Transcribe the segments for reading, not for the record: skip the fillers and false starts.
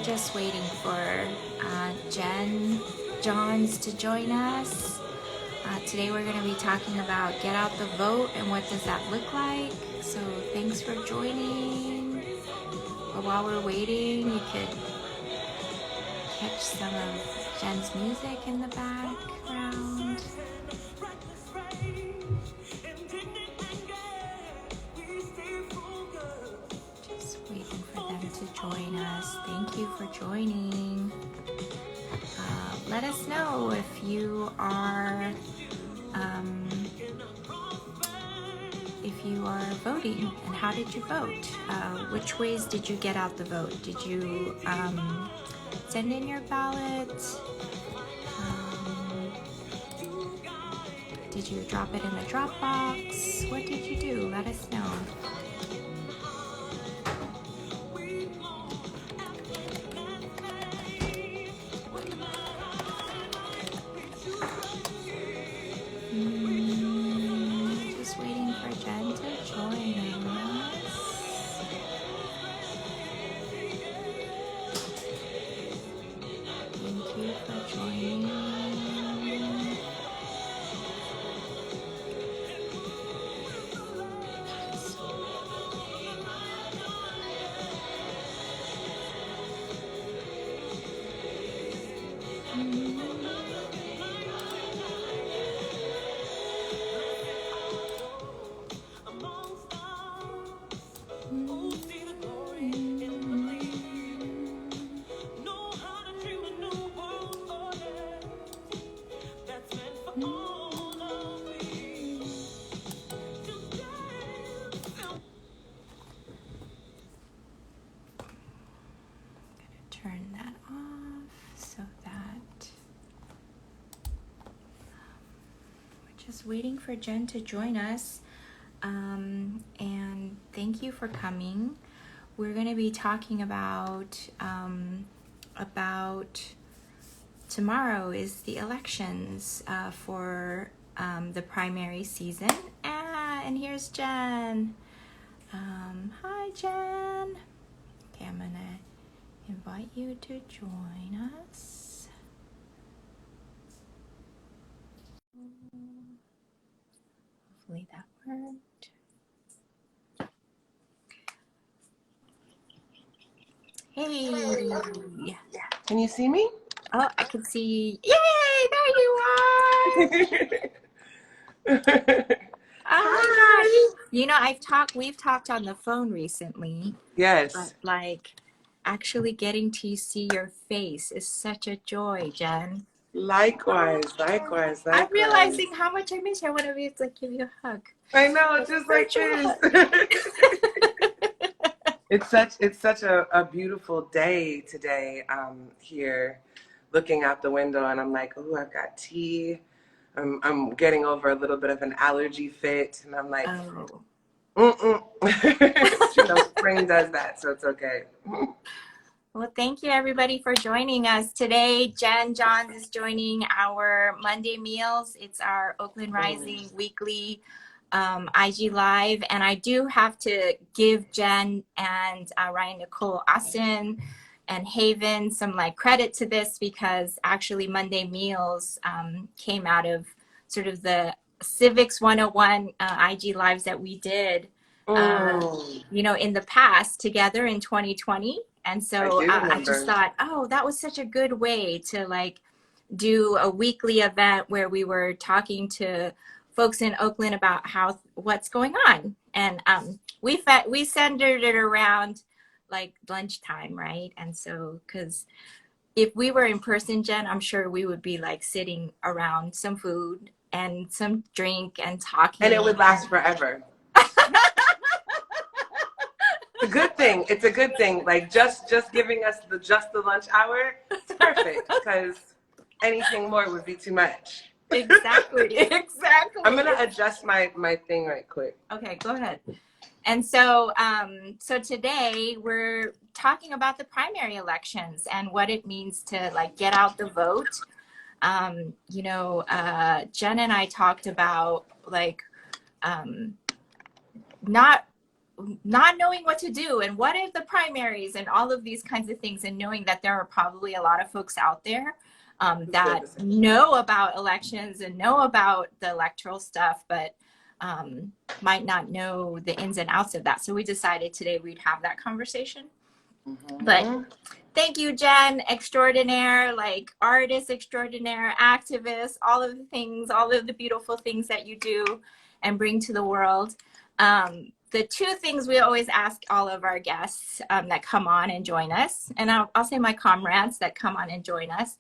just waiting for Jenn Johns to join us. Today we're going to be talking about get out the vote and what does that look like. So thanks for joining. But while we're waiting, you could catch some of Jenn's music in the background. Just waiting for them to join us. Thank you for joining. Let us know if you are voting, and how did you vote? Which ways did you get out the vote? Did you send in your ballot? Did you drop it in the drop box? What did you do? Let us know. Just waiting for Jenn to join us. Thank you for joining. Turn that off so that we're just waiting for Jenn to join us. And thank you for coming. We're going to be talking about tomorrow is the elections for the primary season. And here's Jenn. Hi, Jenn. Okay, I'm going to invite you to join us. Hopefully that worked. Hey. Can you see me? Oh, I can see. Yay! There you are. Oh my gosh. You know, we've talked on the phone recently. Yes. But like actually getting to see your face is such a joy, Jenn. Likewise. I'm realizing how much I miss you. I want to be able to give you a hug. I know, just like this. It's such a beautiful day today here, looking out the window, and I'm like, oh, I've got tea. I'm getting over a little bit of an allergy fit, and I'm like, spring does that, so it's okay. Well, thank you everybody for joining us today. Jenn Johns is joining our Monday Meals. It's our Oakland Rising weekly IG Live, and I do have to give Jenn and RyanNicole, Austin, and Haven some credit to this, because actually Monday Meals came out of sort of the Civics 101 IG Lives that we did, in the past together in 2020. And so I just thought, oh, that was such a good way to do a weekly event where we were talking to folks in Oakland about what's going on. And we centered it around lunchtime, right? And so, because if we were in person, Jenn, I'm sure we would be sitting around some food and some drink and talking. And it would last forever. It's a good thing. Just giving us the lunch hour, it's perfect, because anything more would be too much. Exactly. I'm gonna adjust my thing right quick. Okay, go ahead. And so so today we're talking about the primary elections and what it means to get out the vote. Jenn and I talked about not not knowing what to do and what are the primaries and all of these kinds of things, and knowing that there are probably a lot of folks out there that know about elections and know about the electoral stuff, but might not know the ins and outs of that. So we decided today we'd have that conversation. But thank you, Jenn, extraordinaire, like artist extraordinaire, activist, all of the things, all of the beautiful things that you do and bring to the world. The two things we always ask all of our guests that come on and join us, and I'll say my comrades that come on and join us,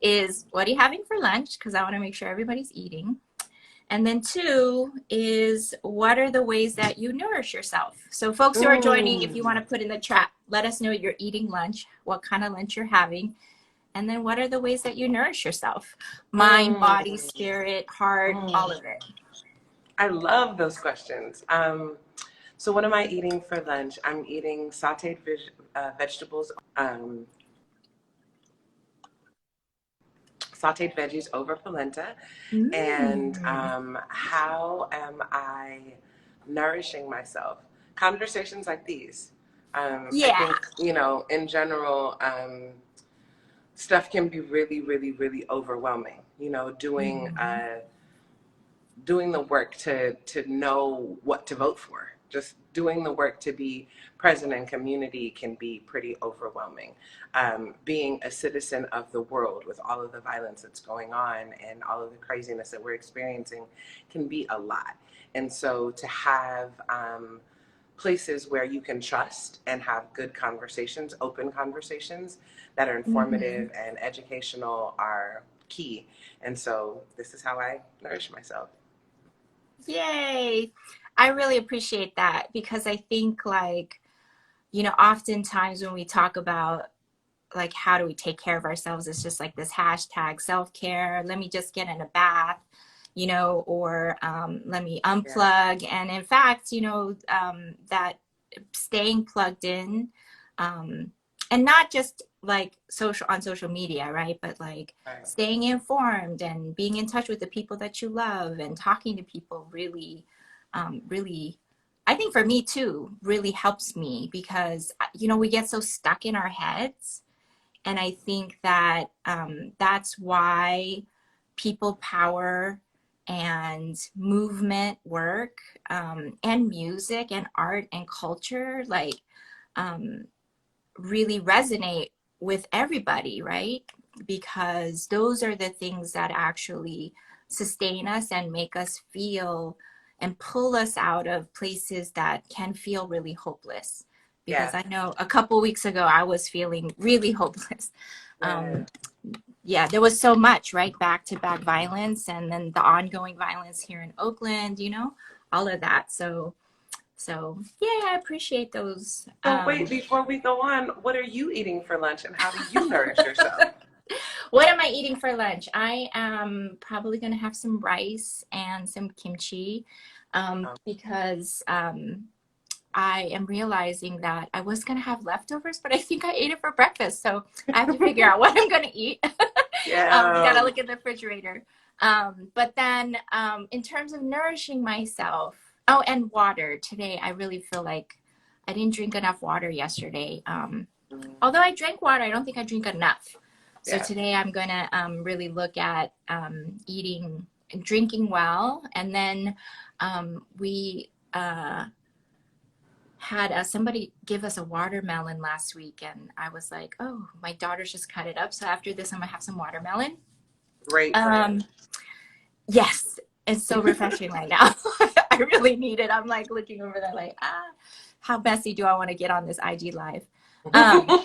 is what are you having for lunch? Because I want to make sure everybody's eating. And then two is, what are the ways that you nourish yourself? So folks who are joining, if you want to put in the chat, let us know you're eating lunch, what kind of lunch you're having. And then what are the ways that you nourish yourself? Mind, body, spirit, heart, all of it. I love those questions. So what am I eating for lunch? I'm eating sauteed vegetables, sauteed veggies over polenta. And how am I nourishing myself? Conversations like these. I think, you know, in general, stuff can be really, really, really overwhelming. You know, doing the work to know what to vote for. Just doing the work to be present in community can be pretty overwhelming. Being a citizen of the world with all of the violence that's going on and all of the craziness that we're experiencing can be a lot. And so to have places where you can trust and have good conversations, open conversations that are informative and educational are key. And so this is how I nourish myself. Yay. I really appreciate that, because I think, like, you know, oftentimes when we talk about like how do we take care of ourselves, it's just like this hashtag self-care, let me just get in a bath, you know, or let me unplug. And in fact, you know, that staying plugged in, and not just like on social media, right? But like staying informed and being in touch with the people that you love and talking to people really, really, I think for me too, really helps me, because, you know, we get so stuck in our heads. And I think that that's why people power and movement work, and music and art and culture, like, really resonate with everybody, right? Because those are the things that actually sustain us and make us feel and pull us out of places that can feel really hopeless. Because I know a couple weeks ago I was feeling really hopeless. There was so much, right? Back-to-back violence, and then the ongoing violence here in Oakland, you know, all of that. So yeah, I appreciate those. So wait, before we go on, what are you eating for lunch and how do you nourish yourself? What am I eating for lunch? I am probably going to have some rice and some kimchi, because I am realizing that I was going to have leftovers, but I think I ate it for breakfast. So I have to figure out what I'm going to eat. Got to look in the refrigerator. But then in terms of nourishing myself, oh, and water. Today, I really feel like I didn't drink enough water yesterday. Although I drank water, I don't think I drink enough. So today I'm going to really look at eating and drinking well. And then we had somebody give us a watermelon last week. And I was like, oh, my daughters just cut it up. So after this, I'm going to have some watermelon. Great. Yes. It's so refreshing right now. I really need it. I'm like looking over there like, how messy do I want to get on this IG live? And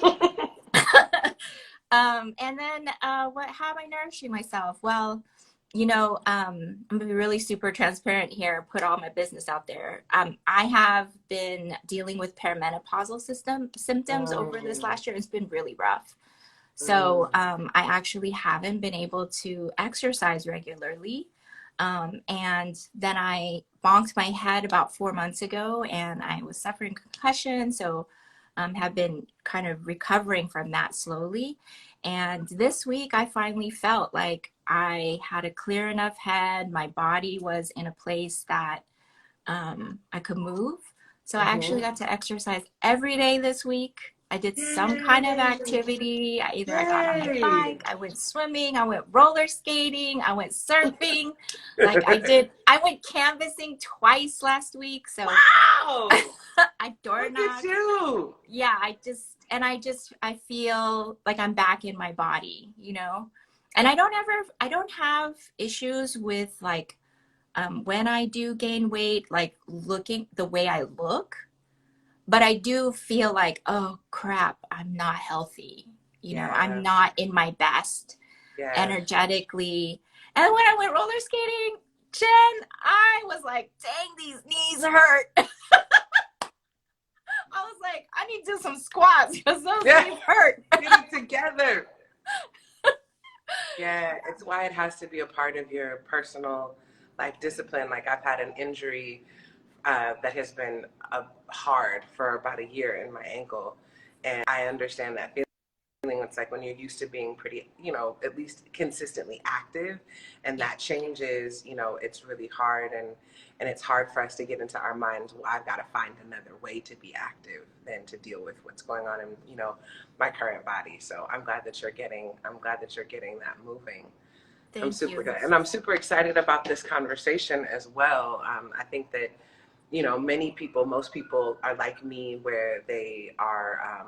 then how am I nourishing myself? Well, you know, I'm going to be really super transparent here, put all my business out there. I have been dealing with perimenopausal symptoms over this last year. It's been really rough. So I actually haven't been able to exercise regularly. And then I bonked my head about 4 months ago, and I was suffering concussion. So have been kind of recovering from that slowly. And this week I finally felt like I had a clear enough head. My body was in a place that I could move. So I actually got to exercise every day this week. I did some kind of activity. I got on my bike, I went swimming, I went roller skating, I went surfing. Like I went canvassing twice last week. So Wow! I door knocked. Look at you. Yeah, I feel like I'm back in my body, you know? And I don't have issues with like when I do gain weight, like looking the way I look. But I do feel like, oh crap, I'm not healthy. You know, I'm not in my best energetically. And when I went roller skating, Jen, I was like, dang, these knees hurt. I was like, I need to do some squats because those knees hurt. Get it together. Yeah, it's why it has to be a part of your personal life discipline. Like I've had an injury that has been hard for about a year in my ankle. And I understand that feeling. It's like when you're used to being pretty, you know, at least consistently active, and that changes, you know, it's really hard. And it's hard for us to get into our minds, well, I've got to find another way to be active than to deal with what's going on in, you know, my current body. So I'm glad that you're getting that moving. Thank I'm super you. good. And I'm super excited about this conversation as well. I think that, you know, most people are like me where they are,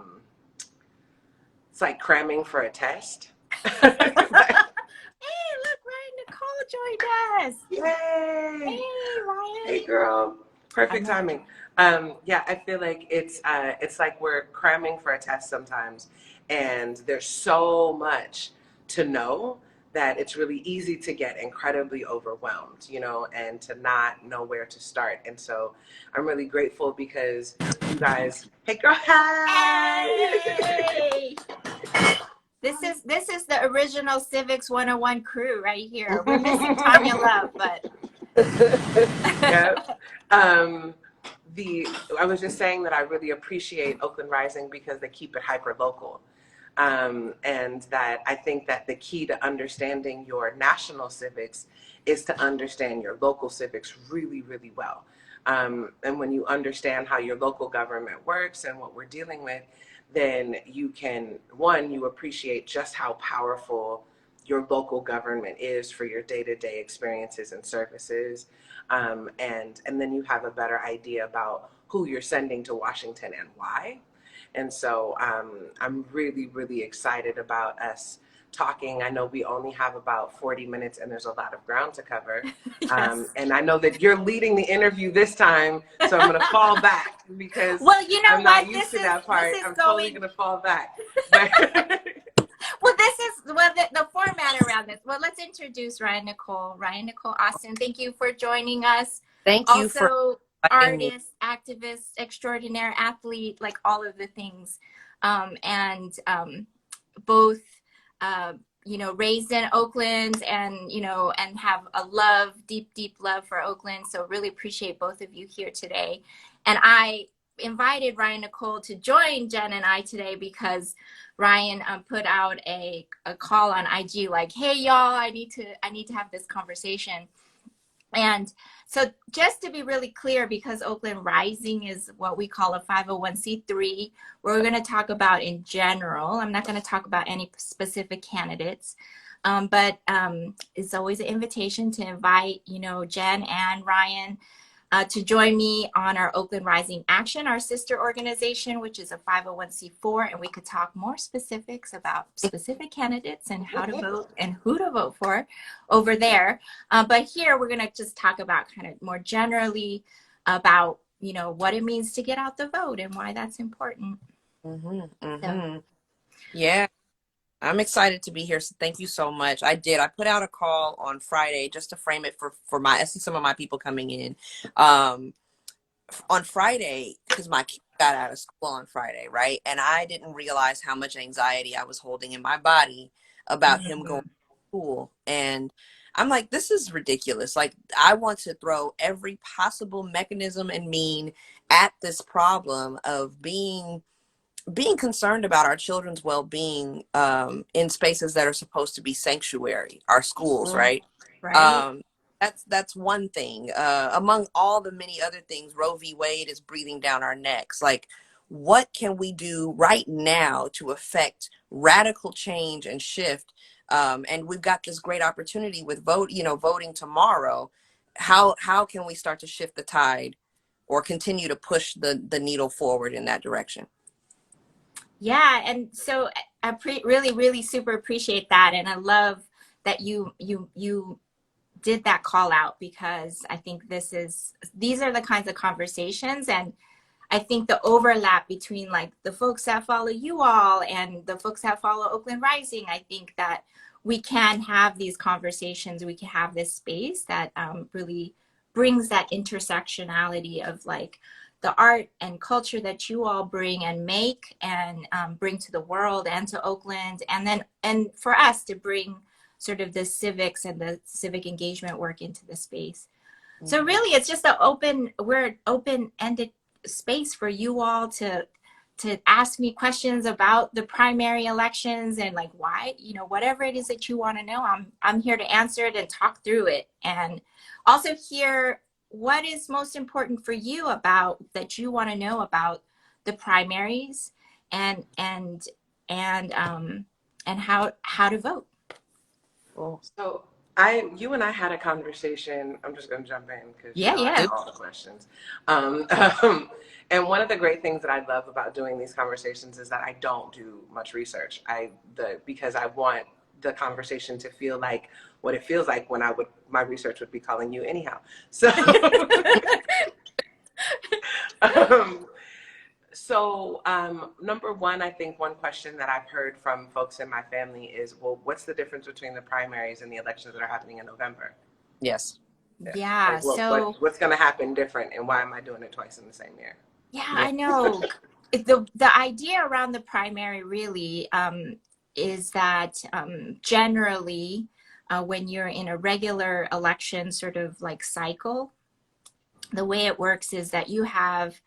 it's like cramming for a test. Hey, look, RyanNicole joined us. Yay! Hey, Ryan. Hey, girl. Perfect timing. Yeah, I feel like it's like we're cramming for a test sometimes, and there's so much to know that it's really easy to get incredibly overwhelmed, you know, and to not know where to start. And so I'm really grateful because you guys, hey girl, hi! Hey! This is the original Civics 101 crew right here. We're missing Tanya Love, but Yep. I was just saying that I really appreciate Oakland Rising because they keep it hyper local. And that I think that the key to understanding your national civics is to understand your local civics really, really well. And when you understand how your local government works and what we're dealing with, then you can, you appreciate just how powerful your local government is for your day-to-day experiences and services. And then you have a better idea about who you're sending to Washington and why. And so I'm really, really excited about us talking. I know we only have about 40 minutes and there's a lot of ground to cover. yes. And I know that you're leading the interview this time, so I'm going to fall back because I'm not used to that part. I'm totally going to fall back. Well, this is the format around this. Well, let's introduce RyanNicole. RyanNicole Austin, thank you for joining us. Thank you for artist, activist, extraordinaire athlete, like all of the things. Both, you know, raised in Oakland and, you know, and have a deep, deep love for Oakland. So really appreciate both of you here today. And I invited RyanNicole to join Jen and I today because Ryan put out a call on IG like, hey y'all, I need to have this conversation. And so just to be really clear, because Oakland Rising is what we call a 501c3, we're going to talk about in general. I'm not going to talk about any specific candidates, but it's always an invitation to invite, you know, Jen and Ryan to join me on our Oakland Rising Action, our sister organization, which is a 501c4, and we could talk more specifics about specific candidates and how to vote and who to vote for over there. But here we're going to just talk about kind of more generally about, you know, what it means to get out the vote and why that's important. So. Yeah. I'm excited to be here. So thank you so much. I put out a call on Friday just to frame it for I see some of my people coming in. On Friday, because my kid got out of school on Friday, right? And I didn't realize how much anxiety I was holding in my body about him going to school. And I'm like, this is ridiculous. Like, I want to throw every possible mechanism and mean at this problem of being concerned about our children's well-being in spaces that are supposed to be sanctuary, our schools, right? Right. that's one thing. Among all the many other things, Roe v. Wade is breathing down our necks. Like, what can we do right now to affect radical change and shift? And we've got this great opportunity with voting tomorrow. How can we start to shift the tide or continue to push the needle forward in that direction? Yeah, and so I really, really super appreciate that, and I love that you did that call out, because I think these are the kinds of conversations, and I think the overlap between like the folks that follow you all and the folks that follow Oakland Rising, I think that we can have these conversations, we can have this space that really brings that intersectionality of like the art and culture that you all bring and make and bring to the world and to Oakland, and for us to bring sort of the civics and the civic engagement work into the space. Mm-hmm. So really, it's just we're an open-ended space for you all to ask me questions about the primary elections and like why, whatever it is that you want to know, I'm here to answer it and talk through it, and also hear what is most important for you that you want to know about the primaries and how to vote. Cool. So you and I had a conversation. I'm just going to jump in because I have all the questions. And one of the great things that I love about doing these conversations is that I don't do much research. Because I want the conversation to feel like what it feels like when my research would be calling you anyhow. So, number one, I think one question that I've heard from folks in my family is, well, what's the difference between the primaries and the elections that are happening in November? Yes. Yeah. Like, what's going to happen different, and why am I doing it twice in the same year? Yeah, I know. The idea around the primary really is that generally when you're in a regular election sort of like cycle, the way it works is that you have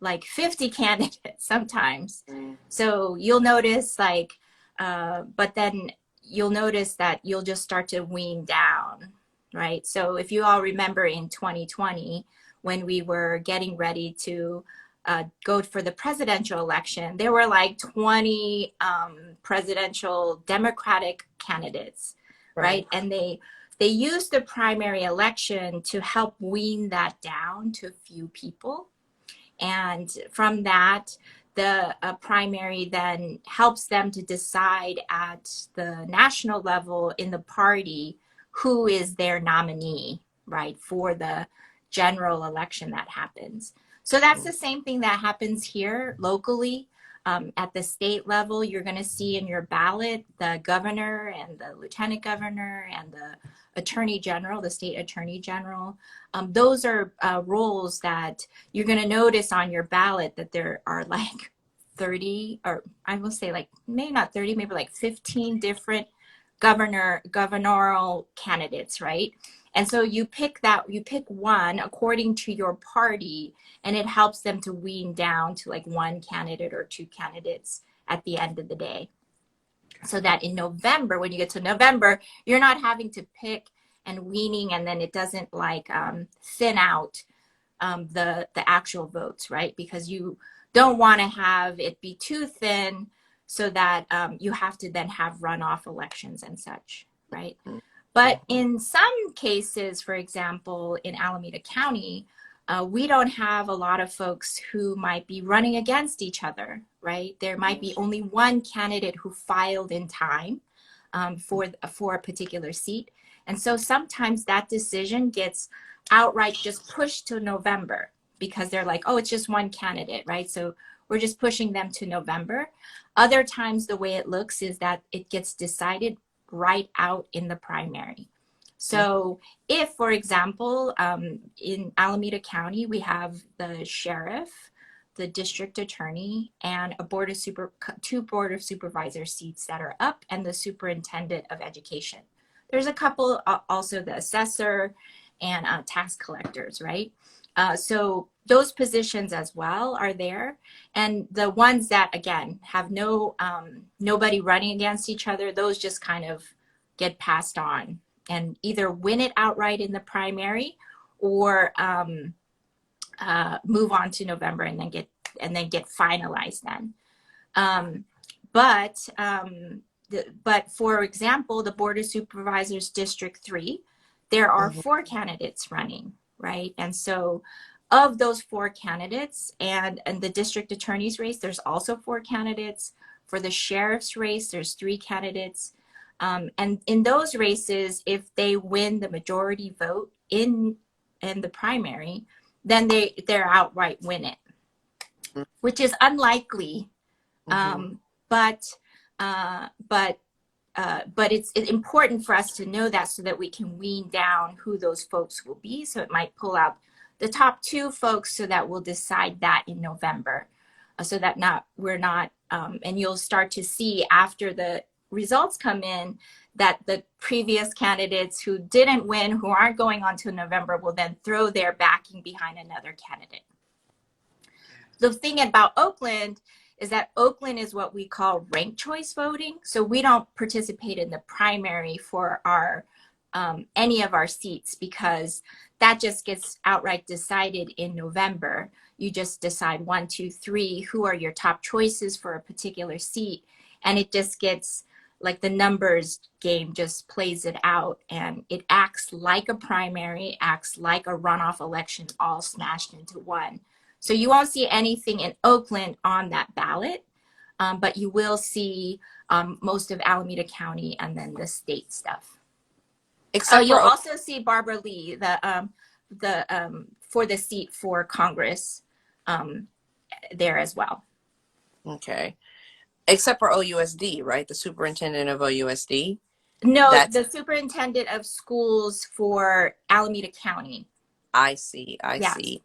like 50 candidates sometimes. So you'll notice but then you'll notice that you'll just start to wean down, right? So if you all remember in 2020, when we were getting ready to go for the presidential election, there were like 20 presidential Democratic candidates, right? And they used the primary election to help wean that down to a few people. And from that, the primary then helps them to decide at the national level in the party who is their nominee, right, for the general election that happens. So that's the same thing that happens here locally. At the state level, you're going to see in your ballot the governor and the lieutenant governor and the attorney general, the state attorney general. Those are roles that you're going to notice on your ballot that there are like 30, or I will say like maybe not 30, maybe like 15 different governorial candidates, right? And so you pick one according to your party, and it helps them to wean down to like one candidate or two candidates at the end of the day. So that in November, when you get to November, you're not having to pick and weaning, and then it doesn't like thin out the actual votes, right? Because you don't want to have it be too thin so that you have to then have runoff elections and such, right? But in some cases, for example, in Alameda County, we don't have a lot of folks who might be running against each other, right? There might be only one candidate who filed in time for a particular seat. And so sometimes that decision gets outright just pushed to November because they're like, oh, it's just one candidate, right? So we're just pushing them to November. Other times the way it looks is that it gets decided right out in the primary. So if, for example, in Alameda County, we have the sheriff, the district attorney, and two board of supervisor seats that are up, and the superintendent of education. There's a couple, also the assessor and tax collectors, right? So those positions as well are there. And the ones that, again, have nobody running against each other, those just kind of get passed on and either win it outright in the primary or move on to November and then get finalized then. But for example, the Board of Supervisors District 3, there are 4 candidates running, right? And so of those 4 candidates, and the district attorney's race, there's also 4 candidates. For the sheriff's race, there's 3 candidates. And in those races, if they win the majority vote in the primary, then they're outright win it, which is unlikely. But it's important for us to know that so that we can wean down who those folks will be. So it might pull out the top 2 folks so that we'll decide that in November, so that we're not, and you'll start to see after the results come in that the previous candidates who didn't win, who aren't going on to November, will then throw their backing behind another candidate. The thing about Oakland is that Oakland is what we call ranked choice voting. So we don't participate in the primary for our any of our seats, because that just gets outright decided in November. You just decide 1, 2, 3, who are your top choices for a particular seat. And it just gets like the numbers game just plays it out, and it acts like a primary, acts like a runoff election, all smashed into one. So you won't see anything in Oakland on that ballot, but you will see most of Alameda County and then the state stuff. Except you'll also see Barbara Lee, for the seat for Congress there as well. Okay. Except for OUSD, right? The superintendent of OUSD? No, the superintendent of schools for Alameda County. I see. I see.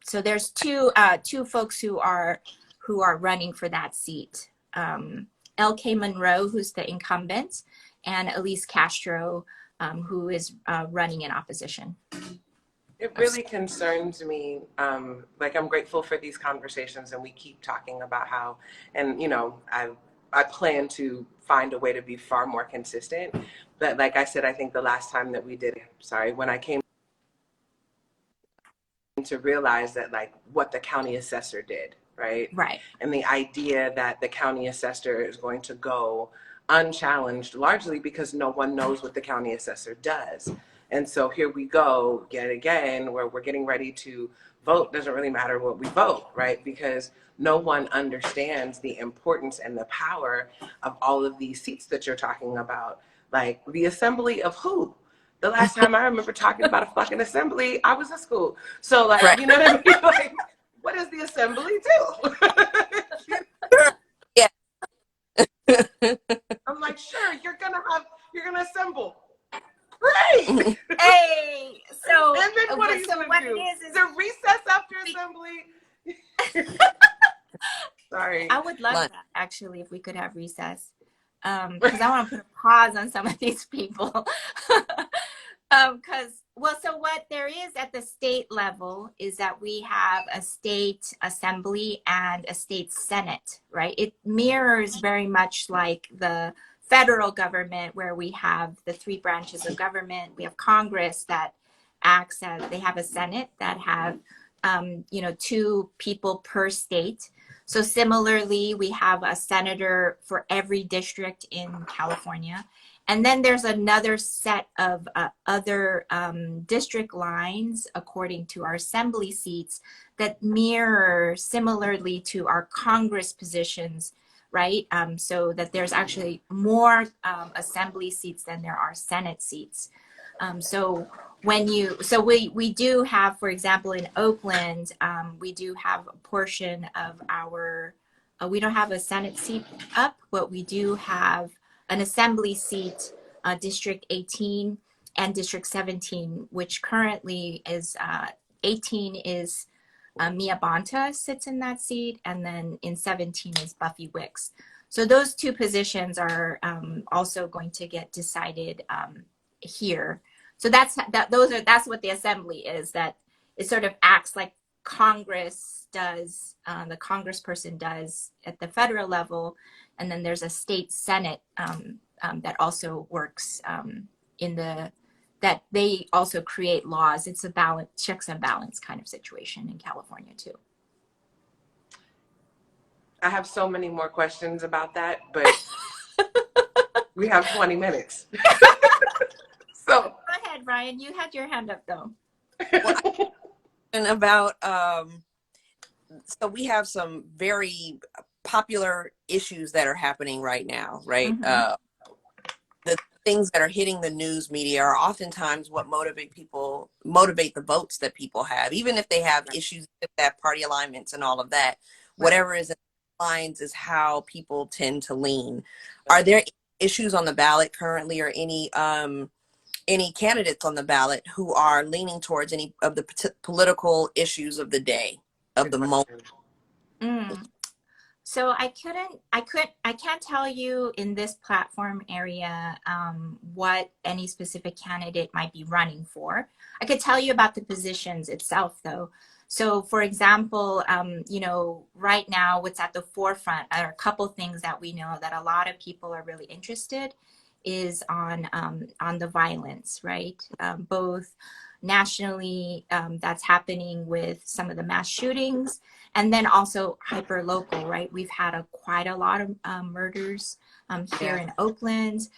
So there's two folks who are running for that seat. L.K. Monroe, who's the incumbent, and Elise Castro, who is running in opposition. It really concerns me. Like, I'm grateful for these conversations, and we keep talking about how, and you know, I plan to find a way to be far more consistent. But like I said, I think the last time that we did, when I came to realize that, like, what the county assessor did, right? And the idea that the county assessor is going to go unchallenged, largely because no one knows what the county assessor does. And so here we go yet again, where we're getting ready to vote. Doesn't really matter what we vote, right? Because no one understands the importance and the power of all of these seats that you're talking about. Like, the assembly of who? The last time I remember talking about a fucking assembly, I was in school. So, like, you know what I mean? Like, what does the assembly do? Yeah. I'm like, sure, you're gonna assemble. Great. Hey, so and then what are you gonna do? Is there recess after assembly? Sorry. I would love that, actually, if we could have recess, because I want to put a pause on some of these people. So what there is at the state level is that we have a state assembly and a state senate, right? It mirrors very much like the federal government, where we have the 3 branches of government. We have Congress that acts as, they have a Senate that have, 2 people per state. So similarly, we have a senator for every district in California. And then there's another set of other district lines according to our assembly seats that mirror similarly to our Congress positions, right? So that there's actually more assembly seats than there are Senate seats. We do have, for example, in Oakland, we do have a portion of our, we don't have a Senate seat up, but we do have an assembly seat, District 18 and District 17, which currently is, 18 is Mia Bonta sits in that seat, and then in 17 is Buffy Wicks. So those 2 positions are also going to get decided here. So that's what the assembly is, that it sort of acts like Congress does, the congressperson does at the federal level, and then there's a state senate that also works that they also create laws. It's a balance, checks and balance kind of situation in California too. I have so many more questions about that, but we have 20 minutes. So go ahead, Ryan. You had your hand up though. Well, and about so we have some very popular issues that are happening right now, right? Mm-hmm. The things that are hitting the news media are oftentimes what motivate the votes that people have, even if they have issues with that party alignments and all of that. Whatever is in the lines is how people tend to lean. Are there issues on the ballot currently, or any candidates on the ballot who are leaning towards any of the political issues of the day, of the moment? So I can't tell you in this platform area what any specific candidate might be running for. I could tell you about the positions itself though. So for example, right now what's at the forefront are a couple things that we know that a lot of people are really interested is on the violence, right? Both nationally, that's happening with some of the mass shootings, and then also hyper local, right? We've had quite a lot of murders here in Oakland,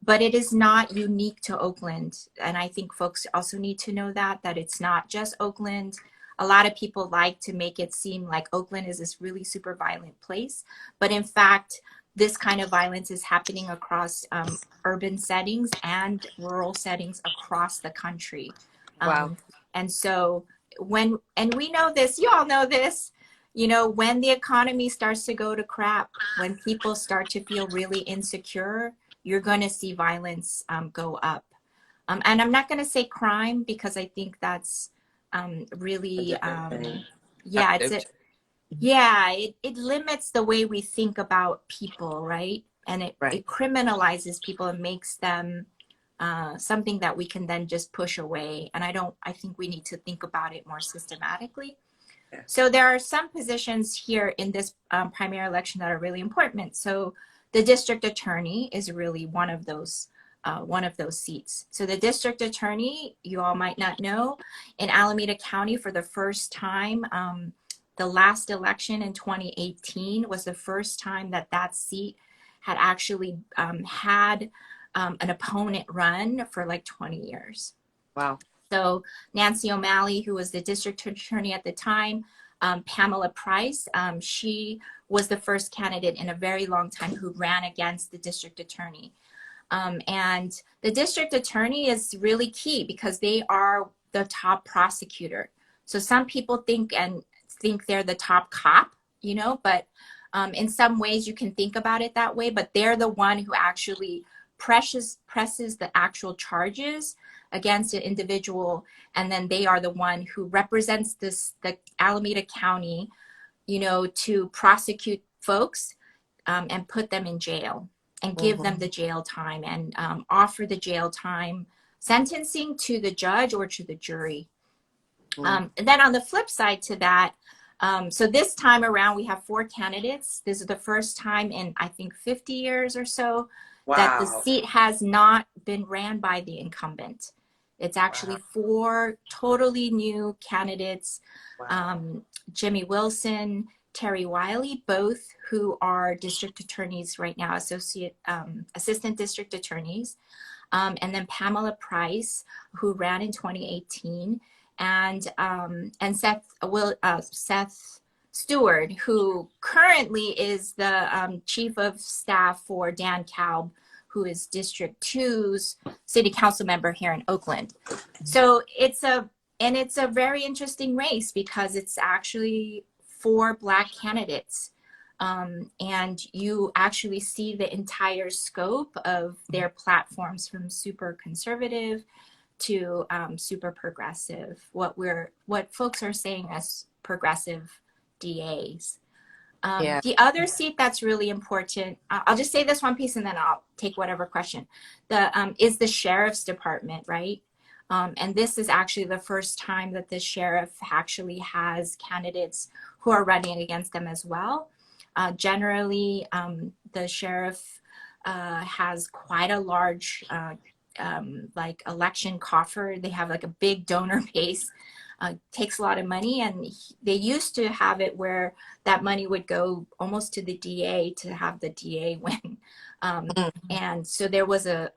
but it is not unique to Oakland. And I think folks also need to know that it's not just Oakland. A lot of people like to make it seem like Oakland is this really super violent place, but in fact, this kind of violence is happening across urban settings and rural settings across the country. Wow. And so and we know this, you all know this, when the economy starts to go to crap, when people start to feel really insecure, you're going to see violence go up. And I'm not going to say crime because I think that's really, it limits the way we think about people, right? And it criminalizes people and makes them something that we can then just push away. And I think we need to think about it more systematically. Yeah. So there are some positions here in this primary election that are really important. So the district attorney is really one of those seats. So the district attorney, you all might not know, in Alameda County for the first time, the last election in 2018 was the first time that seat had actually had an opponent run for like 20 years. Wow. So Nancy O'Malley, who was the district attorney at the time, Pamela Price, she was the first candidate in a very long time who ran against the district attorney. And the district attorney is really key because they are the top prosecutor. So some people think they're the top cop, but in some ways you can think about it that way, but they're the one who actually presses the actual charges against an individual, and then they are the one who represents the Alameda County, to prosecute folks and put them in jail and give them the jail time and offer the jail time sentencing to the judge or to the jury. And then on the flip side to that, so this time around we have 4 candidates. This is the first time in I think 50 years or so that the seat has not been ran by the incumbent. It's actually 4 totally new candidates. Jimmy Wilson, Terry Wiley, both who are district attorneys right now, assistant district attorneys. And then Pamela Price, who ran in 2018, and Seth Stewart, who currently is the chief of staff for Dan Kalb, who is District 2's city council member here in Oakland. So it's a very interesting race because it's actually 4 Black candidates. And you actually see the entire scope of their platforms from super conservative to super progressive, what folks are saying as progressive DAs. The other seat that's really important, I'll just say this one piece and then I'll take whatever question, is the sheriff's department, right? And this is actually the first time that the sheriff actually has candidates who are running against them as well. Generally, the sheriff has quite a large like election coffer. They have like a big donor base. Takes a lot of money, and they used to have it where that money would go almost to the DA to have the DA win. And so there was a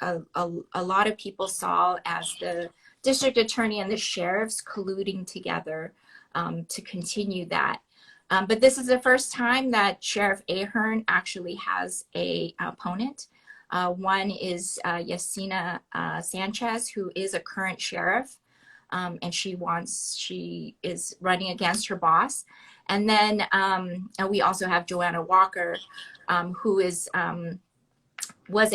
lot of people saw as the district attorney and the sheriffs colluding together to continue that. But this is the first time that Sheriff Ahern actually has a opponent. One is Yasina Sanchez, who is a current sheriff. And she is running against her boss. And then and we also have Joanna Walker, who was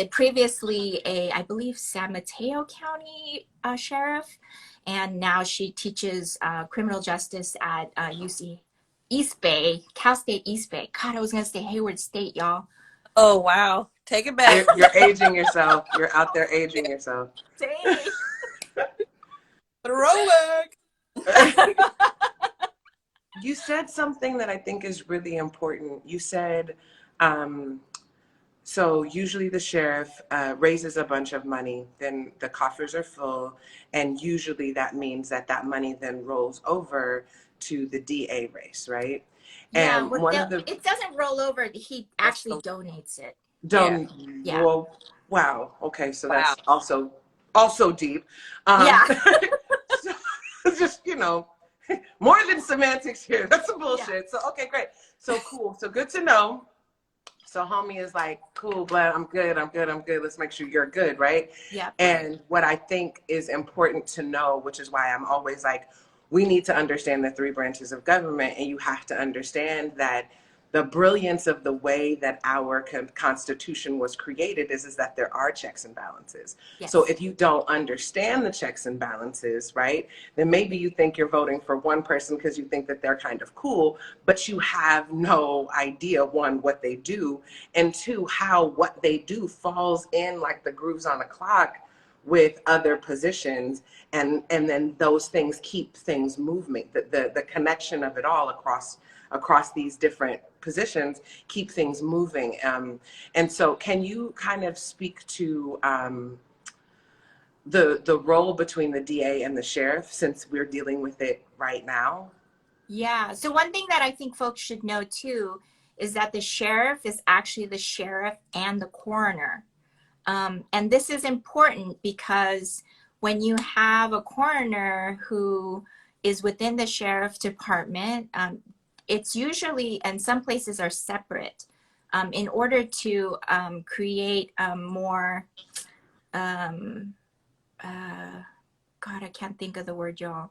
previously I believe, San Mateo County sheriff. And now she teaches criminal justice at UC East Bay, Cal State East Bay. God, I was going to say Hayward State, y'all. Oh, wow. Take it back. You're aging yourself. You're out there aging yourself. Dang. Throwback. You said something that I think is really important. You said, so usually the sheriff raises a bunch of money, then the coffers are full, and usually that means that that money then rolls over to the DA race, right? Yeah, And well, one of the it doesn't roll over. He actually donates it. don't. Yeah. Well, wow. Okay, so Wow. that's also deep. Yeah. So, just more than semantics here. That's some bullshit. Yeah. So okay, great. So cool. So good to know. So homie is like, cool, but I'm good. Let's make sure you're good, right? Yeah. And what I think is important to know, which is why I'm always like, we need to understand the three branches of government, and you have to understand that the brilliance of the way that our Constitution was created is that there are checks and balances. Yes. So if you don't understand the checks and balances, right, then maybe you think you're voting for one person because you think that they're kind of cool, but you have no idea, one, what they do, and two, how what they do falls in like the grooves on a clock with other positions, and then those things keep things moving. The connection of it all across these different positions keep things moving. And so can you kind of speak to the role between the DA and the sheriff, since we're dealing with it right now? Yeah, so one thing that I think folks should know too is that the sheriff is actually the sheriff and the coroner. And this is important because when you have a coroner who is within the sheriff's department, it's usually, and some places are separate, in order to create a more, God, I can't think of the word, y'all.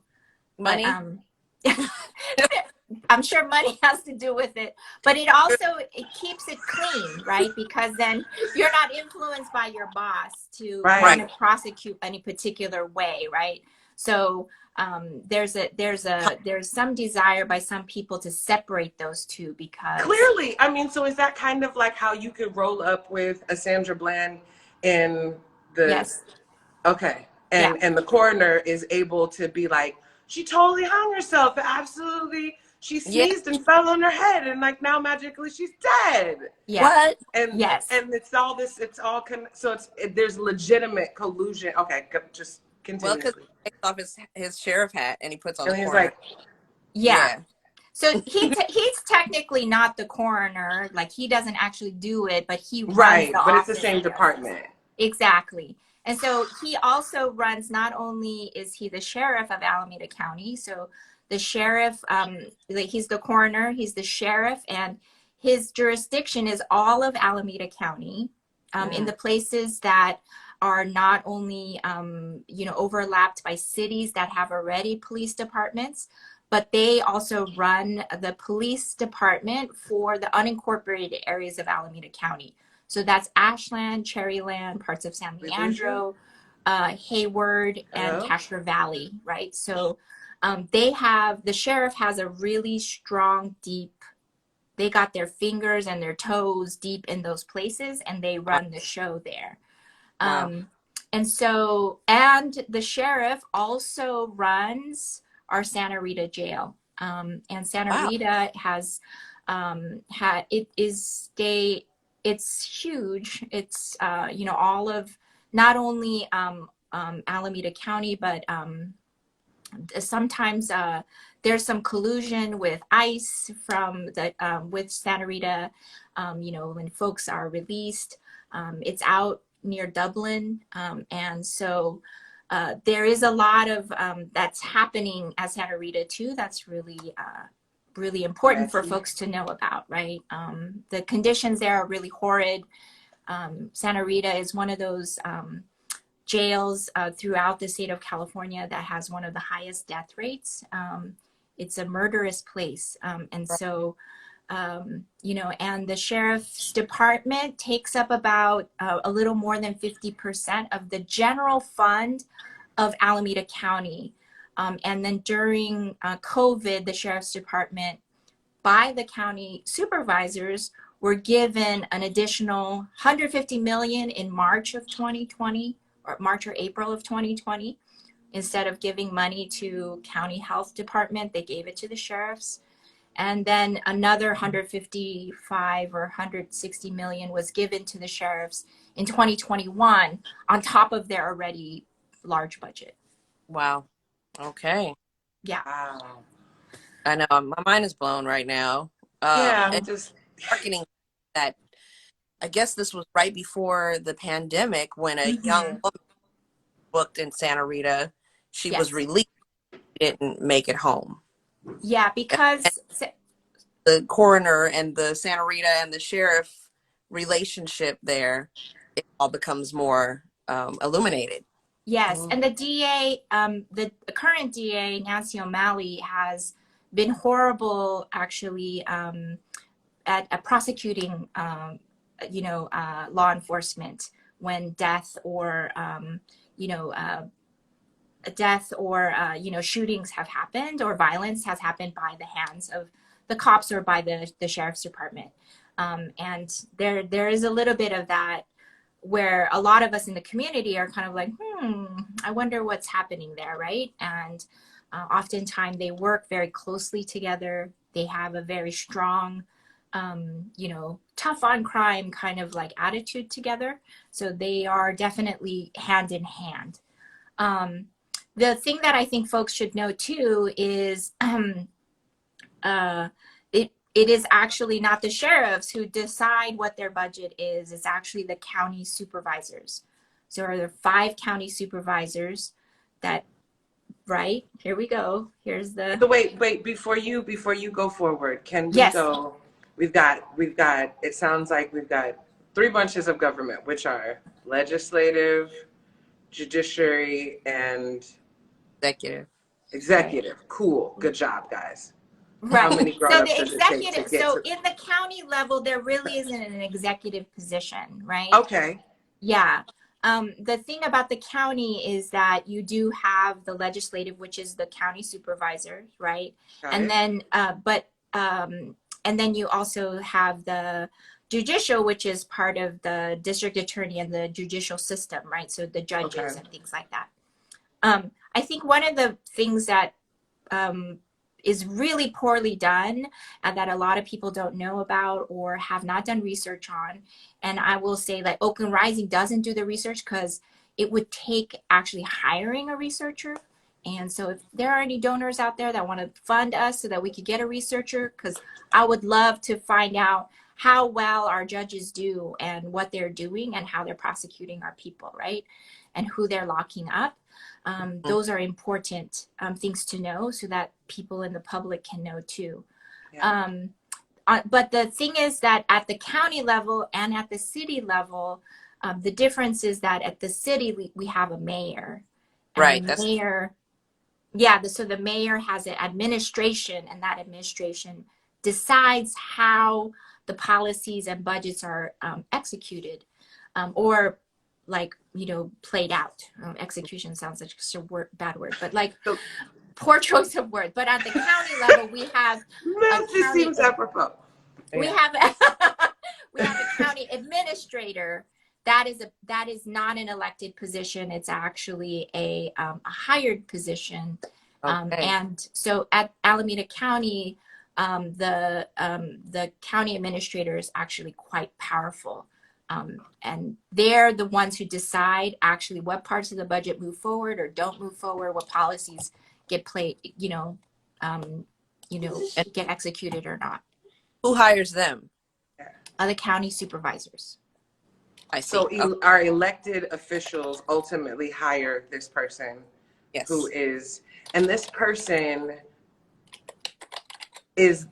Money? But, I'm sure money has to do with it, but it keeps it clean, right? Because then you're not influenced by your boss to want to prosecute any particular way, right? So there's some desire by some people to separate those two, because clearly, I mean, so is that kind of like how you could roll up with a Sandra Bland in the yes. Okay. And the coroner is able to be like, she totally hung herself, absolutely. She sneezed and fell on her head, and like now magically she's dead. Yeah. What? And yes. And it's all this. It's all there's legitimate collusion. Okay, just continue. Well, because he takes off his sheriff hat and he puts on and the he's coroner. like, yeah. So he's technically not the coroner. Like, he doesn't actually do it, but he runs the but it's the office same department. Exactly. And so he also runs, not only is he the sheriff of Alameda County, so the sheriff, he's the coroner, he's the sheriff, and his jurisdiction is all of Alameda County, in the places that are not only, overlapped by cities that have already police departments, but they also run the police department for the unincorporated areas of Alameda County. So that's Ashland, Cherryland, parts of San Leandro, Hayward, and Castro Valley, right? So the sheriff has a really strong, they got their fingers and their toes deep in those places, and they run the show there. Wow. And the sheriff also runs our Santa Rita jail. And Santa Rita has it's huge. It's, all of not only Alameda County, but sometimes there's some collusion with ICE from the with Santa Rita. You know, when folks are released, it's out near Dublin, and so there is a lot of that's happening at Santa Rita too. That's really important for folks to know about, right? The conditions there are really horrid. Santa Rita is one of those jails throughout the state of California that has one of the highest death rates. It's a murderous place. And so, you know, and the sheriff's department takes up about a little more than 50% of the general fund of Alameda County. And then during COVID, the sheriff's department by the county supervisors were given an additional 150 million in March of 2020, or March or April of 2020. Instead of giving money to county health department, they gave it to the sheriffs. And then another 155 or 160 million was given to the sheriffs in 2021 on top of their already large budget. Wow. Okay. Yeah. Wow. I know my mind is blown right now. Yeah, I'm And just marketing that, I guess this was right before the pandemic when a young woman booked in Santa Rita. She was released, didn't make it home. Yeah, because the coroner and the Santa Rita and the sheriff relationship there, it all becomes more illuminated. Yes, and the DA, the current DA, Nancy O'Malley, has been horrible, actually, at prosecuting, you know, law enforcement when death or, you know, you know, shootings have happened or violence has happened by the hands of the cops or by the sheriff's department. And there is a little bit of that where a lot of us in the community are kind of like, I wonder what's happening there, right? And oftentimes they work very closely together. They have a very strong, you know, tough on crime kind of like attitude together. So they are definitely hand in hand. The thing that I think folks should know too is it is actually not the sheriffs who decide what their budget is. It's actually the county supervisors. So are there 5 county supervisors that, right? Here we go. Here's the. So wait, before you go forward, can we go? We've got, it sounds like we've got 3 bunches of government, which are legislative, judiciary, and executive. Right. Cool. Good job, guys. Right. How many grown-ups So the does it take executive, to get so to... in the county level, there really isn't an executive position, right? Okay. Yeah. The thing about the county is that you do have the legislative, which is the county supervisor, right? And then, and then you also have the judicial, which is part of the district attorney and the judicial system, right? So the judges and things like that. I think one of the things that is really poorly done and that a lot of people don't know about or have not done research on. And I will say that Oakland Rising doesn't do the research because it would take actually hiring a researcher. And so if there are any donors out there that want to fund us so that we could get a researcher, because I would love to find out how well our judges do and what they're doing and how they're prosecuting our people, right? And who they're locking up. Those are important things to know so that people in the public can know too. Yeah. But the thing is that at the county level and at the city level, the difference is that at the city, we have a mayor. And the mayor, so the mayor has an administration, and that administration decides how the policies and budgets are executed or like, you know, played out. Execution sounds like a bad word, but like poor choice of word. But at the county level, we have that just seems apropos. We have we have a county administrator. That is not an elected position. It's actually a hired position. And so at Alameda County, the county administrator is actually quite powerful. And they're the ones who decide actually what parts of the budget move forward or don't move forward, what policies get played, And get executed or not. who hires them? The county supervisors. I So see. Okay. our elected officials ultimately hire this person who Yes. is, and this person is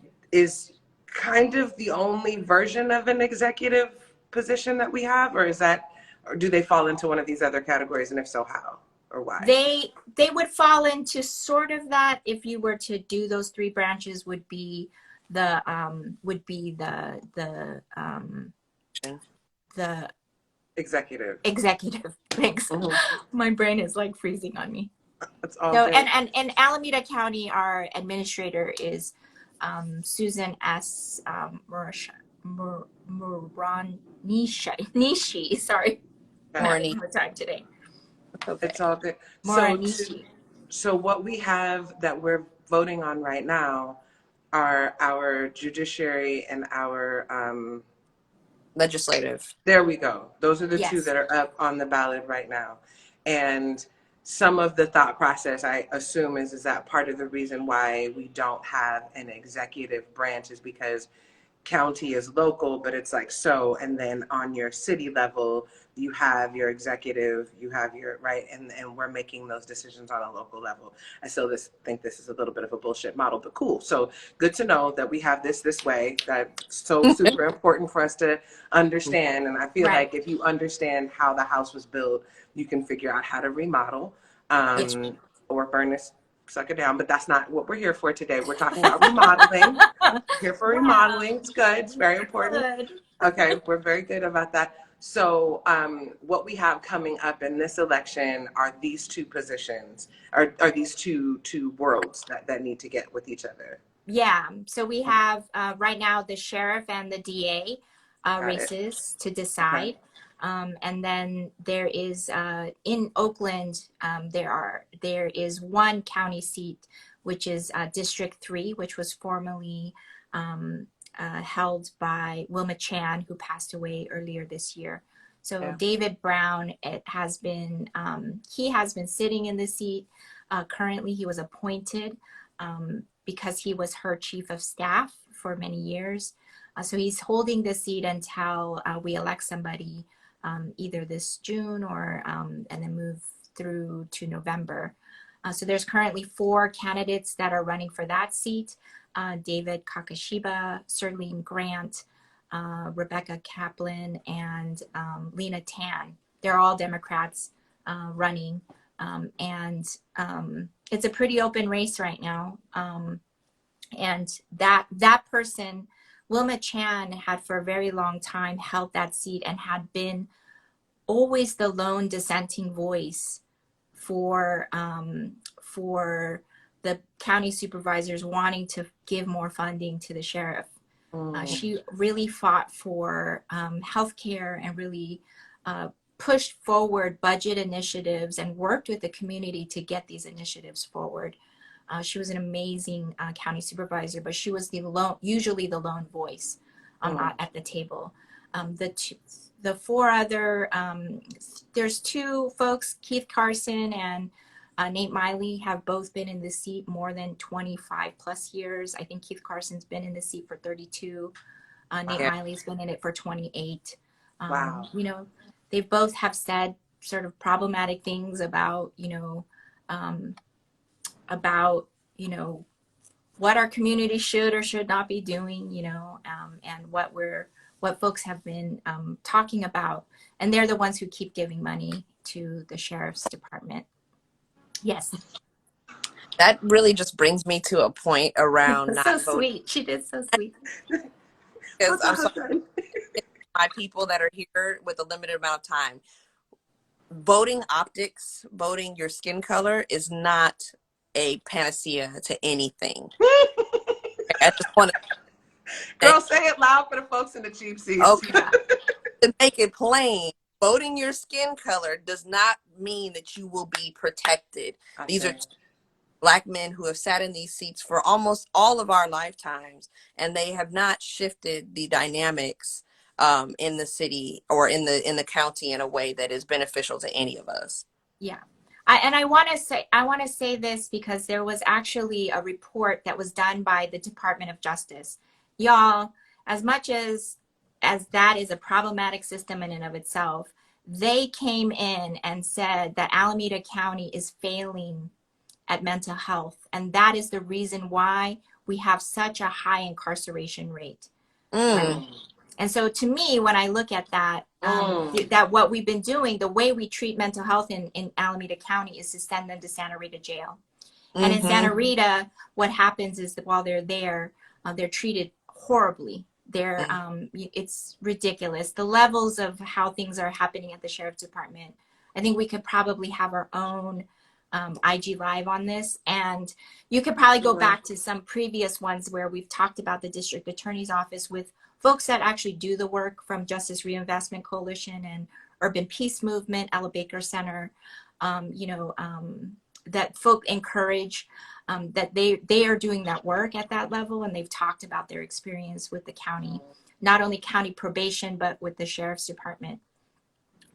kind of the only version of an executive position that we have, or is that, or do they fall into one of these other categories, and if so, how or why? They would fall into sort of that. If you were to do those three branches, would be the the Executive. executive. Thanks. Mhm. My brain is like freezing on me. That's all So, good. and in Alameda County, our administrator is Susan S. Nishi. Sorry, I'm having a hard time today. Okay. It's all good. Moranishi. So what we have that we're voting on right now are our judiciary and our Legislative. there we go. Those are the two Yes. that are up on the ballot right now. And some of the thought process, I assume, is that part of the reason why we don't have an executive branch is because county is local, but it's like so, and then on your city level, you have your executive, you have your, right, and we're making those decisions on a local level. I still think this is a little bit of a bullshit model, but cool. So good to know that we have this way. That's so super important for us to understand. And I feel Right. like if you understand how the house was built, you can figure out how to remodel or burn this sucker down, but that's not what we're here for today. We're talking about remodeling. Here for remodeling. It's good. It's very important. Good. Okay, we're very good about that. So what we have coming up in this election are these two positions, are these two worlds that need to get with each other. Yeah. So we have right now the sheriff and the DA Got it. races to decide. And then there is in Oakland, there is one county seat, which is District 3, which was formerly held by Wilma Chan, who passed away earlier this year. So Yeah. David Brown, he has been sitting in the seat. Currently, he was appointed because he was her chief of staff for many years. So he's holding the seat until we elect somebody either this June or and then move through to November. So there's currently 4 candidates that are running for that seat. David Kakashiba, Serlene Grant, Rebecca Kaplan, and Lena Tan. They're all Democrats running. And it's a pretty open race right now. And that person, Wilma Chan, had for a very long time held that seat and had been always the lone dissenting voice for the county supervisors wanting to give more funding to the sheriff. She really fought for healthcare and really pushed forward budget initiatives and worked with the community to get these initiatives forward. She was an amazing county supervisor, but she was usually the lone voice at the table. The 4 other, there's 2 folks, Keith Carson and Nate Miley, have both been in the seat more than 25 plus years. I think Keith Carson's been in the seat for 32. Nate Miley's been in it for 28. Wow. They both have said sort of problematic things about, what our community should or should not be doing, and what folks have been talking about. And they're the ones who keep giving money to the sheriff's department. Yes. That really just brings me to a point around not so voting. sweet. She did so sweet. Because I'm sorry, my people that are here with a limited amount of time. Voting optics, voting your skin color is not a panacea to anything. I just want Girl, say it loud for the folks in the cheap seats. Okay. To make it plain, voting your skin color does not mean that you will be protected. Okay. These are Black men who have sat in these seats for almost all of our lifetimes, and they have not shifted the dynamics in the city or in the county in a way that is beneficial to any of us. Yeah. I want to say this because there was actually a report that was done by the Department of Justice. Y'all, as much as that is a problematic system in and of itself, they came in and said that Alameda County is failing at mental health, and that is the reason why we have such a high incarceration rate. Right? And so to me, when I look at that, that what we've been doing, the way we treat mental health in Alameda County is to send them to Santa Rita jail. And in Santa Rita, what happens is that while they're there, they're treated horribly. They're, it's ridiculous. The levels of how things are happening at the Sheriff's Department. I think we could probably have our own IG Live on this. And you could probably go back to some previous ones where we've talked about the District Attorney's Office with folks that actually do the work from Justice Reinvestment Coalition and Urban Peace Movement, Ella Baker Center, that folk encourage that they are doing that work at that level, and they've talked about their experience with the county, not only county probation, but with the Sheriff's Department.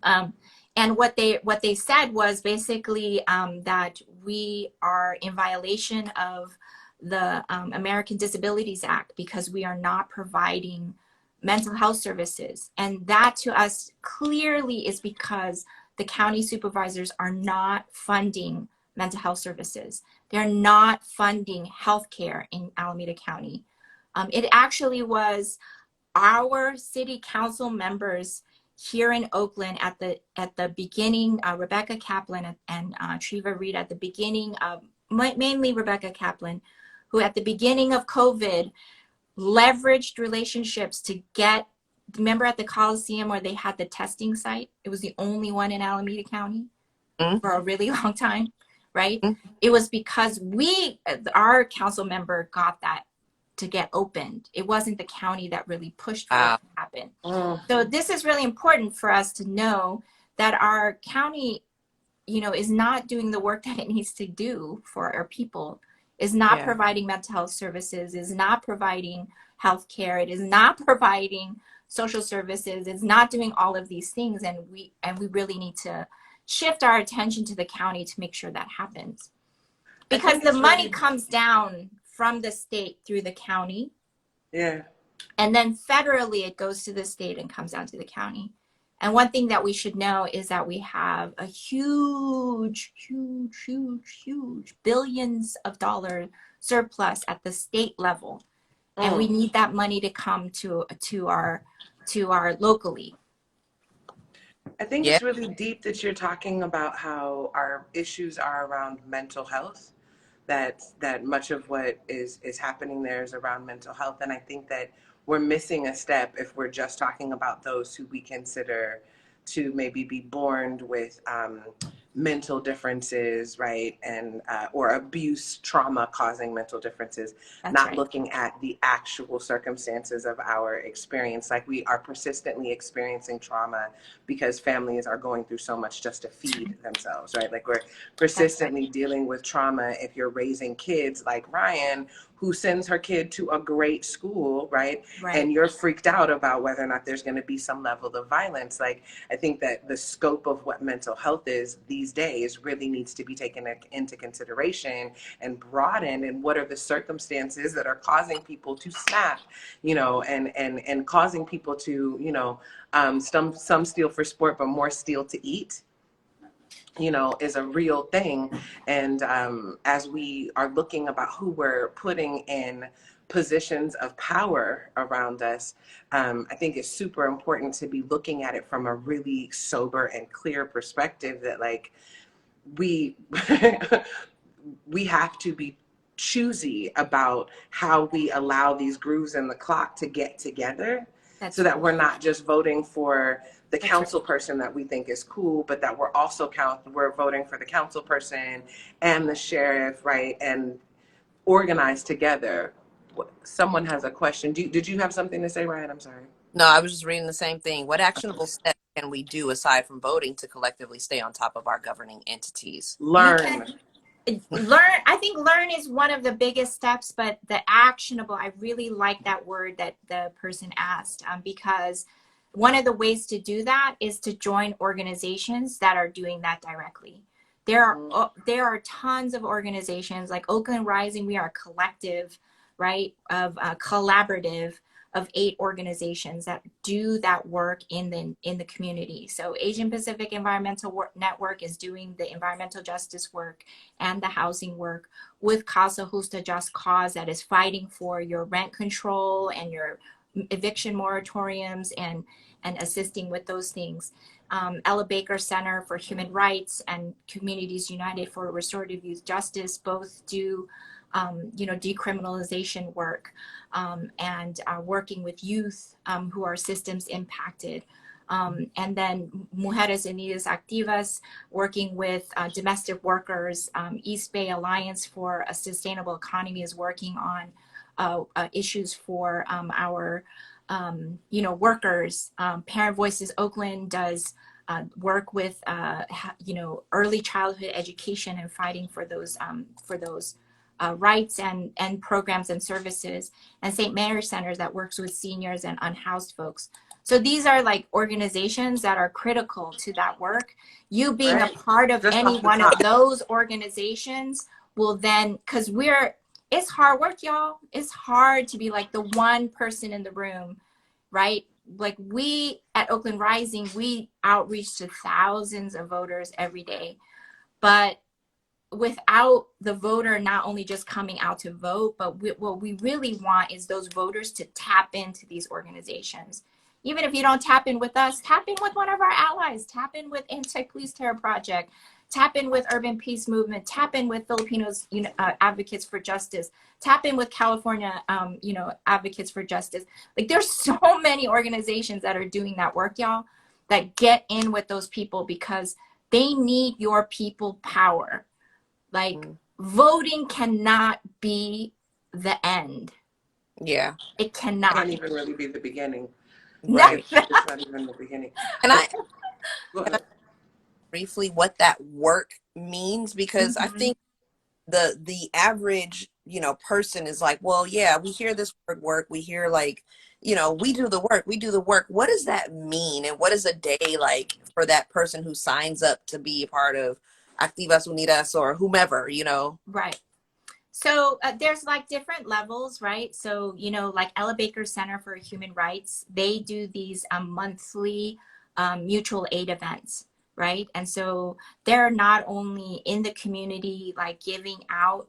And what they said was basically that we are in violation of the American Disabilities Act because we are not providing mental health services. And that to us clearly is because the county supervisors are not funding mental health services. They're not funding healthcare in Alameda County. It actually was our city council members here in Oakland at the beginning, Rebecca Kaplan and Treva Reed at the beginning of, mainly Rebecca Kaplan, who at the beginning of COVID leveraged relationships to get, remember at the Coliseum where they had the testing site? It was the only one in Alameda County for a really long time, right? It was because our council member got that to get opened. It wasn't the county that really pushed for it to happen. So this is really important for us to know that our county, is not doing the work that it needs to do for our people, is not providing mental health services, is not providing health care, it is not providing social services, it's not doing all of these things, and we really need to shift our attention to the county to make sure that happens. Because the money comes down from the state through the county. Yeah. And then federally it goes to the state and comes down to the county. And one thing that we should know is that we have a huge billions of dollar surplus at the state level. And we need that money to come to our locally. I think it's really deep that you're talking about how our issues are around mental health, that much of what is happening there is around mental health. And I think that we're missing a step if we're just talking about those who we consider to maybe be born with mental differences, right? And or abuse, trauma causing mental differences. That's not right. Looking at the actual circumstances of our experience. Like, we are persistently experiencing trauma because families are going through so much just to feed themselves, right? Like, we're persistently dealing with trauma if you're raising kids like Ryan, who sends her kid to a great school, right? And you're freaked out about whether or not there's going to be some level of violence. Like, I think that the scope of what mental health is these days really needs to be taken into consideration and broadened. And what are the circumstances that are causing people to snap, and causing people to, some steal for sport, but more steal to eat, is a real thing. And as we are looking about who we're putting in positions of power around us, I think it's super important to be looking at it from a really sober and clear perspective that, like, we have to be choosy about how we allow these grooves in the clock to get together. So that we're not just voting for the council person that we think is cool, but that we're also we're voting for the council person and the sheriff, right? And organized together. Someone has a question. Did you have something to say, Ryan? I'm sorry. No, I was just reading the same thing. What actionable steps can we do aside from voting to collectively stay on top of our governing entities? Learn. I think learn is one of the biggest steps, but the actionable, I really like that word that the person asked, because one of the ways to do that is to join organizations that are doing that directly. There are tons of organizations like Oakland Rising. We are a collective, right, of collaborative of 8 organizations that do that work in the community. So Asian Pacific Environmental Network is doing the environmental justice work and the housing work with Casa Justa Just Cause, that is fighting for your rent control and your eviction moratoriums and assisting with those things. Ella Baker Center for Human Rights and Communities United for Restorative Youth Justice both do decriminalization work and working with youth who are systems impacted. And then Mujeres Unidas Activas, working with domestic workers. East Bay Alliance for a Sustainable Economy is working on issues for our workers. Parent Voices Oakland does work with early childhood education and fighting for those rights and programs and services. And St. Mary's Centers that works with seniors and unhoused folks. So these are like organizations that are critical to that work. You being a part of any one of those organizations will then, because it's hard work, y'all. It's hard to be like the one person in the room, right? Like we at Oakland Rising, we outreach to thousands of voters every day. But without the voter not only just coming out to vote, but what we really want is those voters to tap into these organizations. Even if you don't tap in with us, tap in with one of our allies, tap in with Anti-Police Terror Project, tap in with Urban Peace Movement, tap in with Filipinos Advocates for Justice, tap in with California Advocates for Justice. Like there's so many organizations that are doing that work, y'all, that get in with those people because they need your people power. Like voting cannot be the end. Yeah. It cannot. It can't even really be the beginning. Right. It's not even the beginning. And I briefly what that work means, because I think the average, person is like, well, yeah, we hear this word work. We hear like, we do the work. What does that mean? And what is a day like for that person who signs up to be a part of Activas Unidas or whomever, Right. So there's like different levels, right? So, like Ella Baker Center for Human Rights, they do these monthly mutual aid events, right? And so they're not only in the community, like giving out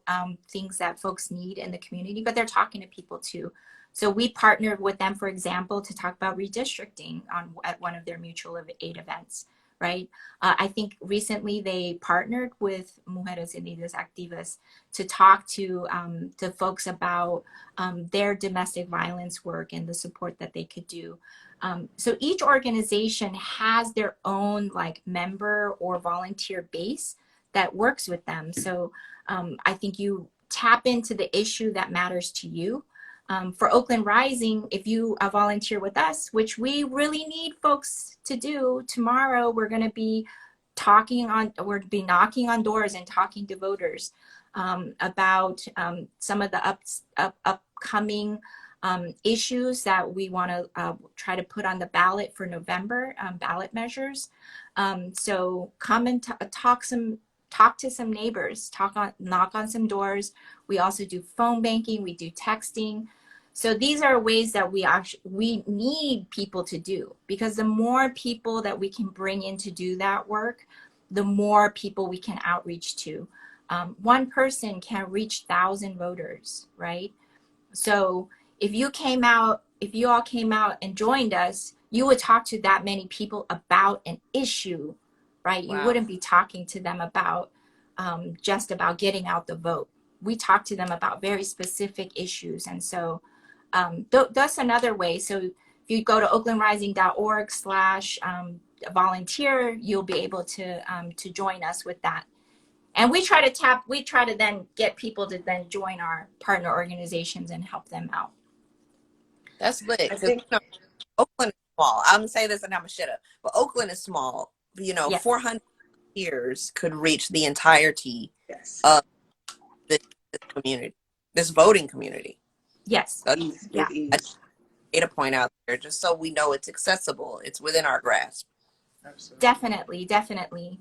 things that folks need in the community, but they're talking to people too. So we partnered with them, for example, to talk about redistricting at one of their mutual aid events. Right. I think recently they partnered with Mujeres Unidas Activas to talk to folks about their domestic violence work and the support that they could do. So each organization has their own like member or volunteer base that works with them. So I think you tap into the issue that matters to you. For Oakland Rising, if you volunteer with us, which we really need folks to do, tomorrow we're going to be knocking on doors and talking to voters about some of the upcoming issues that we want to try to put on the ballot for November, ballot measures. So come and talk to some neighbors, knock on some doors. We also do phone banking, we do texting. So these are ways that we need people to do, because the more people that we can bring in to do that work, the more people we can outreach to. One person can reach 1,000 voters, right? So if you all came out and joined us, you would talk to that many people about an issue, right? Wow. You wouldn't be talking to them about just about getting out the vote. We talk to them about very specific issues. And so that's another way. So if you go to oaklandrising.org/volunteer, you'll be able to join us with that. And we try to then get people to then join our partner organizations and help them out. That's lit. I think Oakland is small. I'm gonna say this and I'm gonna shut up. But Oakland is small. Yes. 400 years could reach the entirety of this community, this voting community. Yes. Yeah. data point out there just so we know it's accessible. It's within our grasp. Absolutely. Definitely, definitely.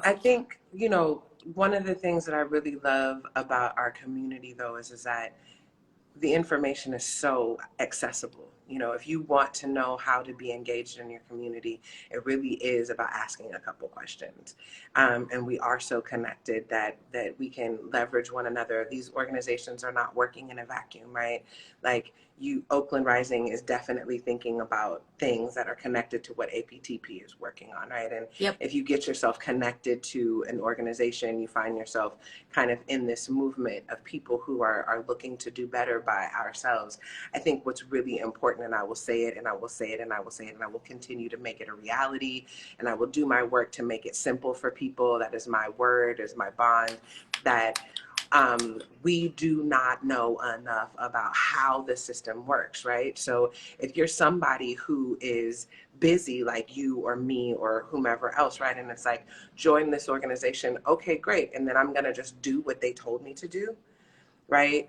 I think, you know, one of the things that I really love about our community, though, is that the information is so accessible. You know, if you want to know how to be engaged in your community, it really is about asking a couple questions. And we are so connected that we can leverage one another. These organizations are not working in a vacuum, right? Like Oakland Rising is definitely thinking about things that are connected to what APTP is working on, right? And Yep. if you get yourself connected to an organization, you find yourself kind of in this movement of people who are looking to do better by ourselves. I think what's really important, and I will say it, and I will say it, and I will say it, and I will continue to make it a reality, and I will do my work to make it simple for people. That is my word, is my bond, that we do not know enough about how the system works, right? So if you're somebody who is busy like you or me or whomever else, right? And it's like, join this organization, okay, great. And then I'm gonna just do what they told me to do, right?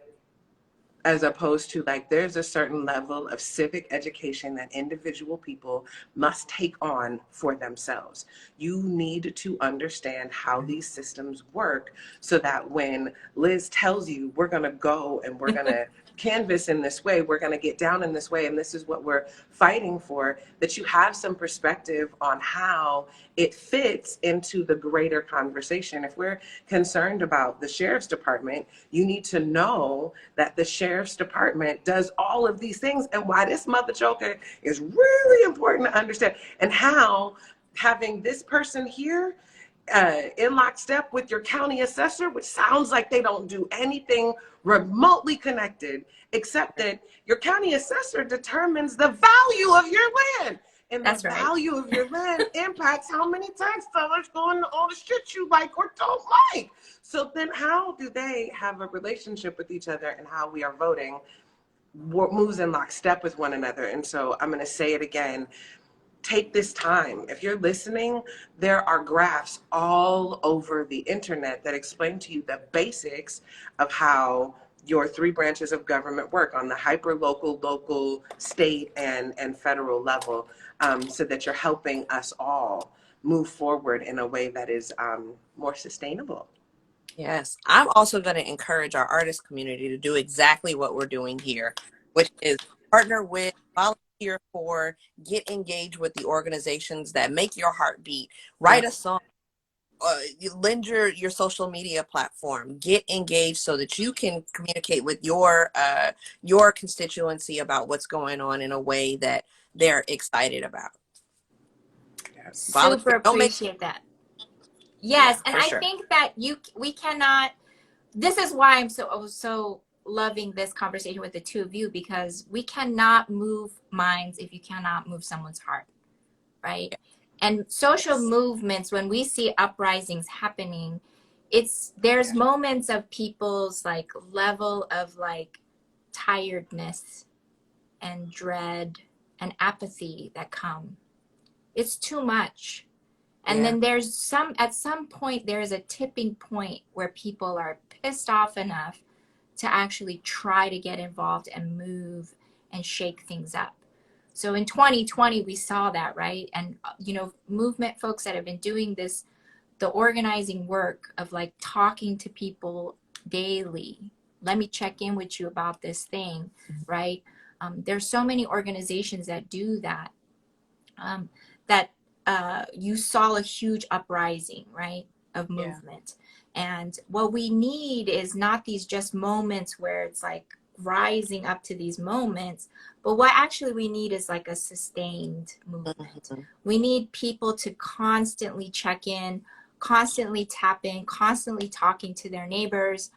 As opposed to, like, there's a certain level of civic education that individual people must take on for themselves. You need to understand how these systems work so that when Liz tells you we're going to go and we're going to canvas in this way, we're going to get down in this way, and this is what we're fighting for, that you have some perspective on how it fits into the greater conversation. If we're concerned about the sheriff's department, you need to know that the sheriff's department does all of these things and why this mother choker is really important to understand, and how having this person here in lockstep with your county assessor, which sounds like they don't do anything remotely connected, except that your county assessor determines the value of your land. And That's the right. value of your land impacts how many tax dollars go into all the shit you like or don't like. So then how do they have a relationship with each other, and how we are voting moves in lockstep with one another? And so I'm going to say it again. Take this time. If you're listening, there are graphs all over the internet that explain to you the basics of how your three branches of government work on the hyper local, state, and federal level, so that you're helping us all move forward in a way that is more sustainable. Yes. I'm also going to encourage our artist community to do exactly what we're doing here, which is partner with, volunteer for, get engaged with the organizations that make your heart beat, write a song, you lend your social media platform, get engaged so that you can communicate with your constituency about what's going on in a way that they're excited about. Yes. Super Volunteer. Don't make, appreciate that. yeah, Yes, and for I sure. think that we cannot. This is why I'm so loving this conversation with the two of you, because we cannot move minds if you cannot move someone's heart, right? And social movements, when we see uprisings happening, there's moments of people's like level of like tiredness and dread and apathy that come. It's too much. And then there's at some point, there is a tipping point where people are pissed off enough to actually try to get involved and move and shake things up. So in 2020, we saw that, right? And, you know, movement folks that have been doing this, the organizing work of like talking to people daily. Let me check in with you about this thing, right? There's so many organizations that do that, that you saw a huge uprising, right, of movement. And what we need is not these just moments where it's like rising up to these moments, but what actually we need is like a sustained movement. We need people to constantly check in, constantly tap in, constantly talking to their neighbors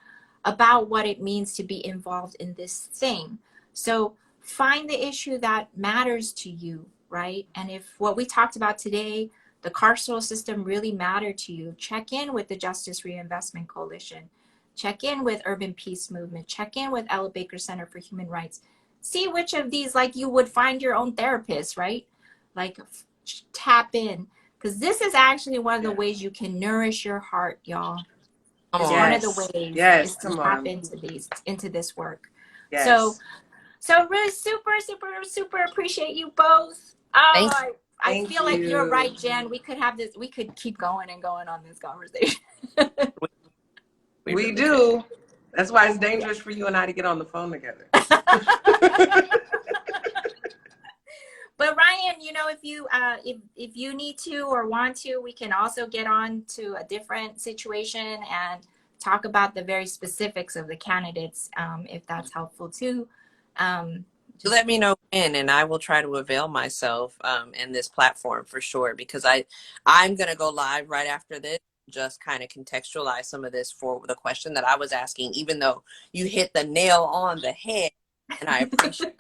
about what it means to be involved in this thing. So find the issue that matters to you, right? And if what we talked about today, the carceral system, really mattered to you, check in with the Justice Reinvestment Coalition, check in with Urban Peace Movement, check in with Ella Baker Center for Human Rights. See which of these, like, you would find your own therapist, right? Like, tap in, because this is actually one of the ways you can nourish your heart, y'all. Is one of the ways is to tap into this work. Yes. So So really super appreciate you both. Oh, Thank you. I Thank feel like you're you. right, Jen. We could have this, we could keep going and going on this conversation. We We really could. do. That's why it's dangerous for you and I to get on the phone together. But Ryan, you know, if you need to or want to, we can also get on to a different situation and talk about the very specifics of the candidates, if that's helpful too. Just Let me know when, and I will try to avail myself in this platform for sure, because I'm gonna go live right after this, just kind of contextualize some of this for the question that I was asking, even though you hit the nail on the head, and I appreciate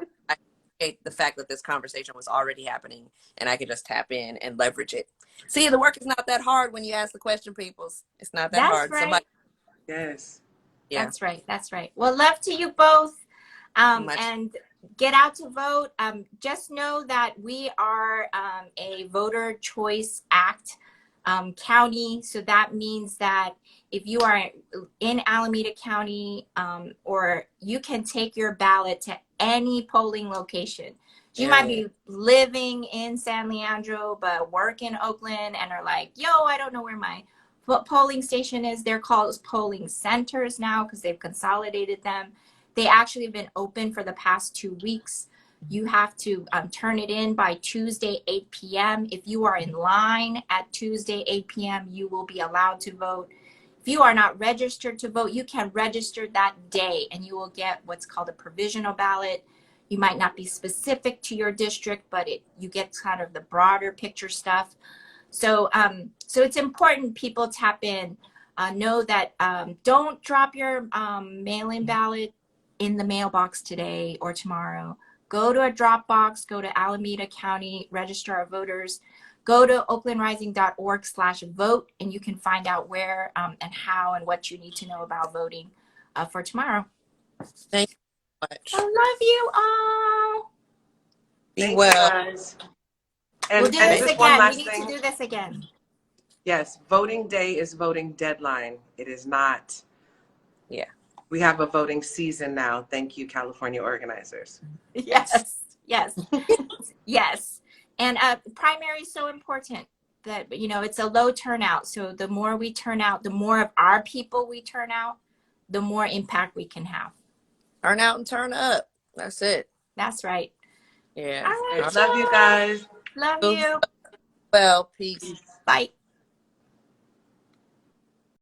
the fact that this conversation was already happening and I could just tap in and leverage it. See, the work is not that hard when you ask the question, peoples. It's not that that's hard. right. Somebody, Yes. yeah, That's right. That's right. Well, love to you both. much. And get out to vote. Just know that we are a voter choice act county. So that means that if you are in Alameda County, or you can take your ballot to any polling location. You might be living in San Leandro, but work in Oakland and are like, yo, I don't know where my polling station is. They're called polling centers now because they've consolidated them. They actually have been open for the past 2 weeks. You have to turn it in by Tuesday, 8 p.m. If you are in line at Tuesday, 8 p.m., you will be allowed to vote. If you are not registered to vote, you can register that day and you will get what's called a provisional ballot. You might not be specific to your district, but you get kind of the broader picture stuff. So it's important people tap in. Know that don't drop your mail-in ballot in the mailbox today or tomorrow. Go to a drop box, go to Alameda County Register of Voters, go to oaklandrising.org/vote, and you can find out where and how and what you need to know about voting for tomorrow. Thank you so much. I love you all. Be Thank well. you guys. We'll do And this just one again. We last need thing. to do this again. Yes, voting day is voting deadline. It is not. Yeah. We have a voting season now. Thank you, California organizers. Yes. Yes. And primary is so important that, you know, it's a low turnout. So the more we turn out, the more of our people we turn out, the more impact we can have. Turn out and turn up. That's it. That's right. Yeah. All right, Love you guys. Love you. Well, peace. Bye.